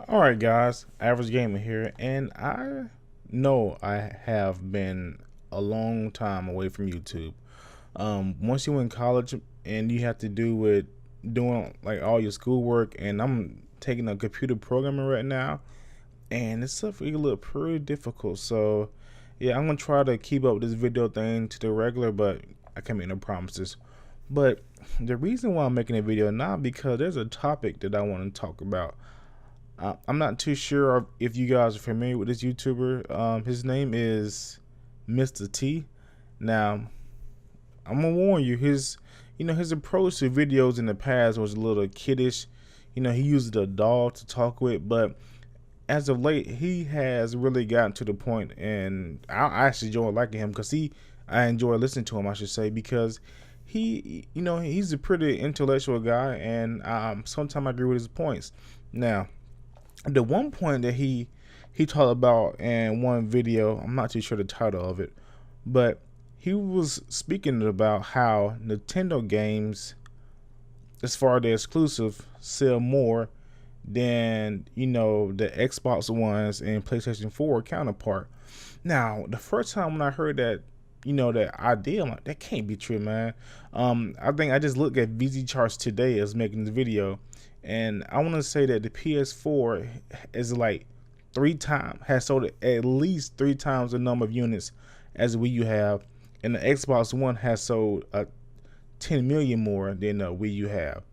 Alright guys, Average Gamer here, and I know I have been a long time away from YouTube. Once you're in college and you have to do with doing like all your schoolwork, and I'm taking a computer programming right now, and it's stuff a little pretty difficult. So yeah, I'm gonna try to keep up with this video thing to the regular, but I can't make no promises. But the reason why I'm making a video now because there's a topic that I want to talk about. I'm not too sure if you guys are familiar with this YouTuber. His name is Mr. T. Now, I'm gonna warn you, his approach to videos in the past was a little kiddish. He used a doll to talk with, but as of late, he has really gotten to the point, and I actually enjoy liking him because I enjoy listening to him, I should say, because he's a pretty intellectual guy, and sometimes I agree with his points. Now, the one point that he talked about in one video, I'm not too sure the title of it, but he was speaking about how Nintendo games, as far as the exclusive, sell more than the Xbox Ones and PlayStation 4 counterpart. Now, the first time when I heard that, that idea, I'm like, that can't be true, man. I think I just looked at VG charts today as making the video, and I want to say that the PS4 is like has sold at least 3 times the number of units as the Wii U have, and the Xbox One has sold 10 million more than the Wii U have.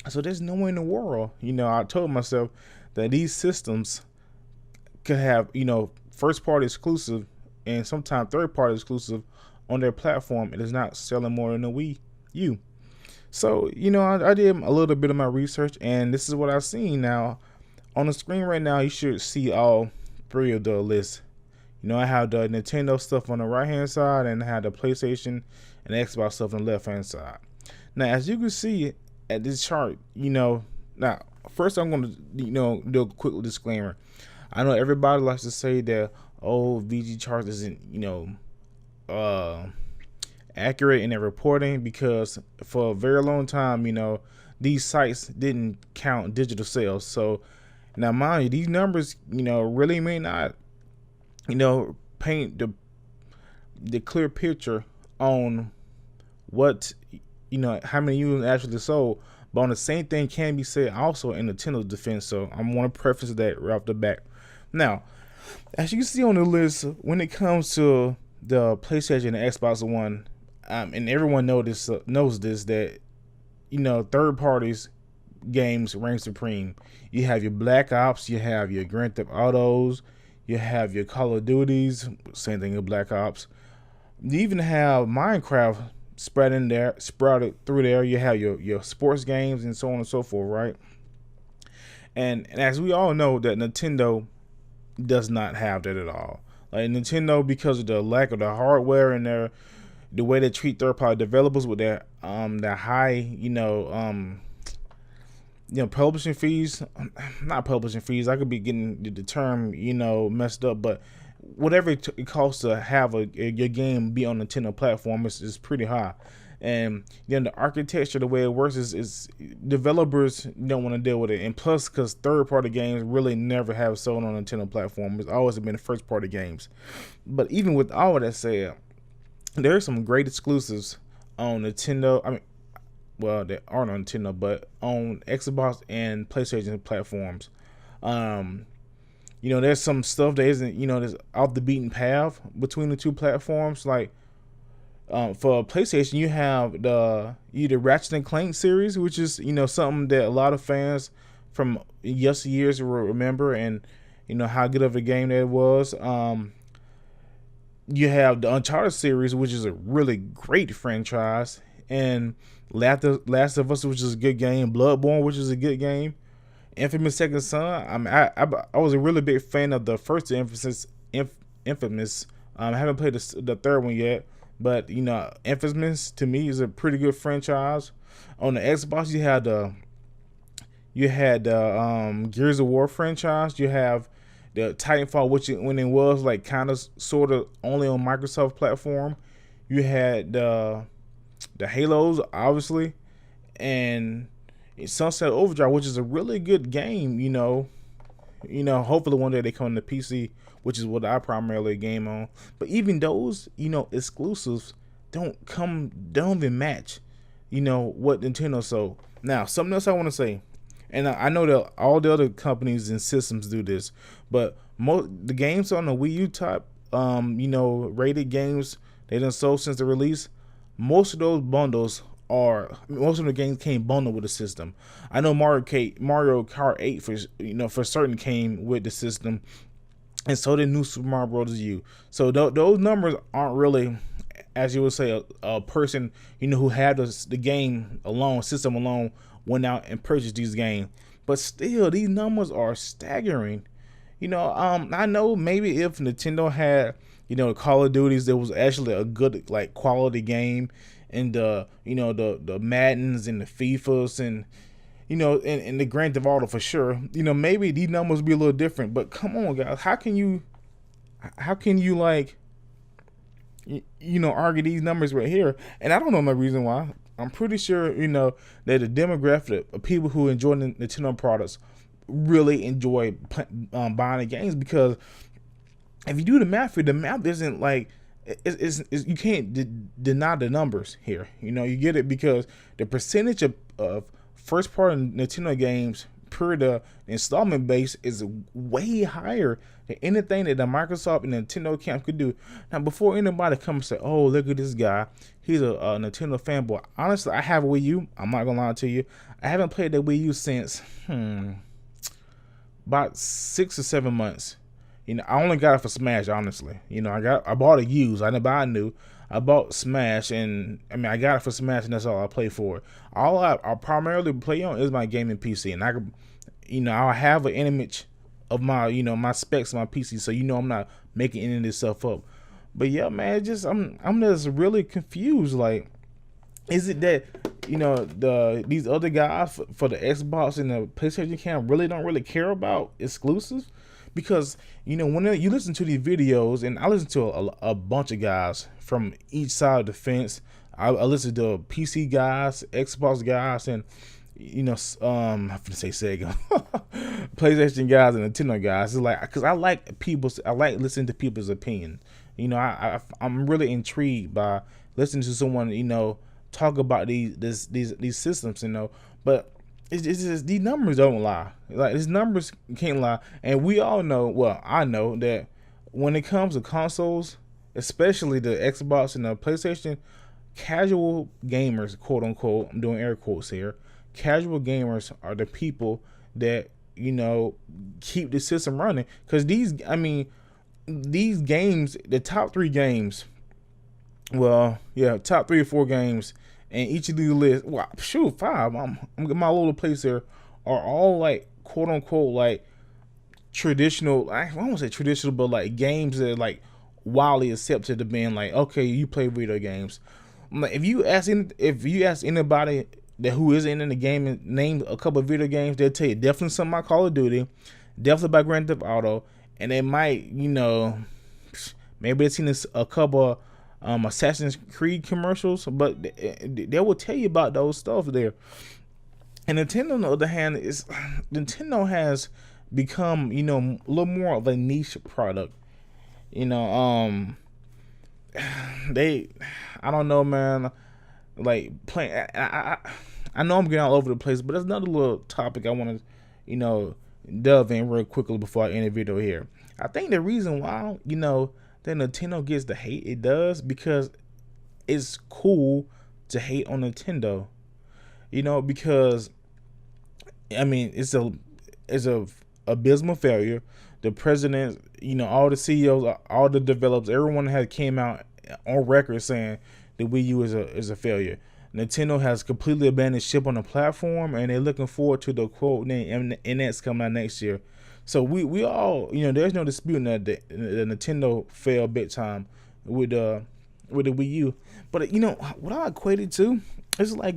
So there's no way in the world, I told myself that these systems could have, first party exclusive and sometimes third party exclusive on their platform. It is not selling more than the Wii U. So, I did a little bit of my research, and this is what I've seen. Now, on the screen right now, you should see all three of the lists. I have the Nintendo stuff on the right hand side, and I have the PlayStation and Xbox stuff on the left hand side. Now, as you can see at this chart, now first I'm going to do a quick disclaimer. I know everybody likes to say that, oh, VG charts isn't accurate in their reporting, because for a very long time, these sites didn't count digital sales. So now, mind you, these numbers, really may not, paint the clear picture on what, how many units actually sold. But on the same thing can be said also in Nintendo's defense. So I want to preface that right off the bat. Now, as you can see on the list, when it comes to the PlayStation and the Xbox One, and everyone knows this, that third parties games reign supreme. You have your Black Ops, you have your Grand Theft Autos, you have your Call of Duties, same thing with Black Ops. You even have Minecraft sprouted through there. You have your sports games and so on and so forth, right? And as we all know, that Nintendo does not have that at all. Like Nintendo, because of the lack of the hardware and the way they treat third party developers with their high publishing fees, not publishing fees, I could be getting the term messed up, but whatever it costs to have your game be on Nintendo platform is pretty high. And then the architecture, the way it works is developers don't want to deal with it. And plus, because third party games really never have sold on Nintendo platform, it's always been first party games. But even with all of that said, there are some great exclusives on Nintendo. I mean, well, they aren't on Nintendo, but on Xbox and PlayStation platforms. There's some stuff that isn't, that's off the beaten path between the two platforms. Like, for PlayStation, you have the Ratchet and Clank series, which is something that a lot of fans from yesteryears will remember, and how good of a game that was. You have the Uncharted series, which is a really great franchise, and Last of Us, which is a good game, Bloodborne, which is a good game, Infamous Second Son. I was a really big fan of the first Infamous. I haven't played the third one yet, but Infamous to me is a pretty good franchise. On the Xbox, you had the Gears of War franchise. You have the Titanfall, which when it was like kind of sort of only on Microsoft platform. You had the Halos, obviously, and Sunset Overdrive, which is a really good game, hopefully one day they come to PC, which is what I primarily game on. But even those, exclusives don't even match, what Nintendo. So now something else I want to say, and I know that all the other companies and systems do this, but the games on the Wii U type, rated games they done sold since the release, most of those bundles most of the games came bundled with the system. I know Mario Kart 8 for certain came with the system, and so did New Super Mario Bros. U. So those numbers aren't really, as you would say, a person who had the game alone, system alone, went out and purchased these games. But still, these numbers are staggering. I know maybe if Nintendo had Call of Duties, there was actually a good like quality game, and the Maddens and the FIFAs and and the Grand Theft Auto for sure. Maybe these numbers would be a little different. But come on, guys, how can you like argue these numbers right here? And I don't know my reason why. I'm pretty sure that the demographic of people who enjoy the Nintendo products really enjoy buying the games, because if you do the math here, the math isn't like you can't deny the numbers here. You get it, because the percentage of first party Nintendo games per the installment base is way higher than anything that the Microsoft and Nintendo camp could do. Now, before anybody comes and say, "Oh, look at this guy, he's a Nintendo fanboy," honestly, I have a Wii U. I'm not gonna lie to you. I haven't played the Wii U since about 6 or 7 months. I only got it for Smash, honestly. I bought it used. I didn't buy it new. I bought Smash, and I got it for Smash, and that's all I play for. All I primarily play on is my gaming PC, and I'll have an image of my, my specs on my PC, so I'm not making any of this stuff up. But yeah, man, I'm just really confused. Like, is it that these other guys for the Xbox and the PlayStation camp really don't really care about exclusives? Because when you listen to these videos, and I listen to a bunch of guys from each side of the fence. I listen to PC guys, Xbox guys, and I'm gonna say Sega, PlayStation guys, and Nintendo guys. It's like, because I like listening to people's opinion. I'm really intrigued by listening to someone talk about these systems. But it's just these numbers don't lie. Like, these numbers can't lie, and we all know. Well, I know that when it comes to consoles, especially the Xbox and the PlayStation, casual gamers, quote unquote, I'm doing air quotes here, casual gamers are the people that keep the system running. Because these games, the top 3 games, top 3 or 4 games, and each of these lists, 5. I'm getting my little place here, are all like, quote unquote, like traditional. I won't say traditional, but like games that are like widely accepted to being like, okay, you play video games. Like, if you ask anybody that who isn't in the game and name a couple of video games, they'll tell you definitely something about Call of Duty, definitely about Grand Theft Auto, and they might, maybe they've seen a couple Assassin's Creed commercials, but they will tell you about those stuff there. And Nintendo, on the other hand, Nintendo has become, a little more of a niche product. I don't know, man. Like, I know I'm getting all over the place, but there's another little topic I want to, delve in real quickly before I end the video here. I think the reason why, that Nintendo gets the hate it does, because it's cool to hate on Nintendo. Because it's a abysmal failure. The president, all the CEOs, all the developers, everyone had came out on record saying the Wii U is a failure. Nintendo has completely abandoned ship on the platform, and they're looking forward to the quote NX coming out next year. So we all, there's no disputing that the Nintendo failed big time with the Wii U. But what I equate it to is like,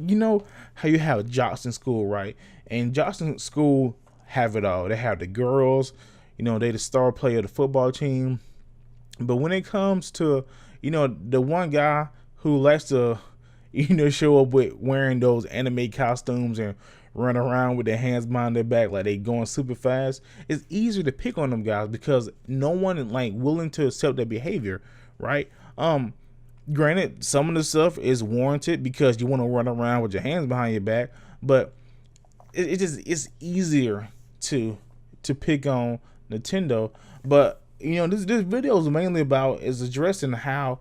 how you have jocks in school, right? And jocks in school have it all. They have the girls, they the star player of the football team. But when it comes to, the one guy who likes to, show up with wearing those anime costumes and run around with their hands behind their back like they going super fast, it's easier to pick on them guys because no one is like willing to accept their behavior, right? Granted, some of the stuff is warranted because you want to run around with your hands behind your back, but it's easier to pick on Nintendo. But this video is mainly about is addressing how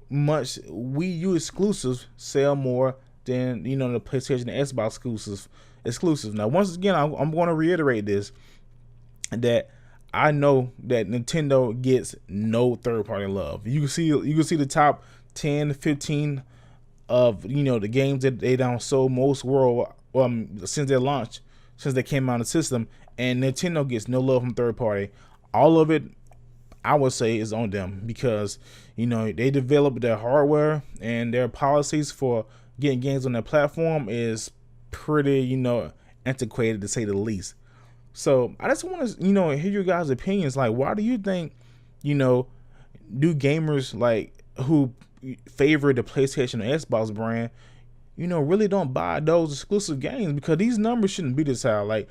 much Wii U exclusives sell more than the PlayStation and Xbox exclusives. Now, once again, I'm going to reiterate this, that I know that Nintendo gets no third party love. You can see the top 10, 15 of the games that they done sold most world since their launch, since they came out of the system, and Nintendo gets no love from third party. All of it, I would say, is on them because they developed their hardware and their policies for getting games on their platform is pretty antiquated to say the least. So I just want to hear your guys' opinions. Like, why do you think do gamers like who favor the PlayStation or Xbox brand really don't buy those exclusive games? Because these numbers shouldn't be this high. Like,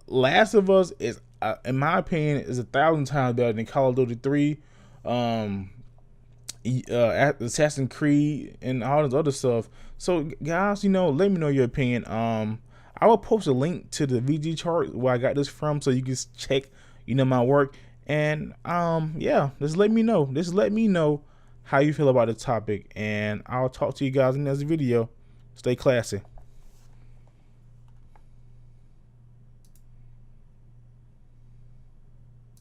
Last of Us is, in my opinion, is 1,000 times better than Call of Duty 3, Assassin's Creed, and all this other stuff. So guys, let me know your opinion. I will post a link to the VG chart where I got this from, so you can check my work. And yeah, just let me know how you feel about the topic, and I'll talk to you guys in the next video. Stay classy.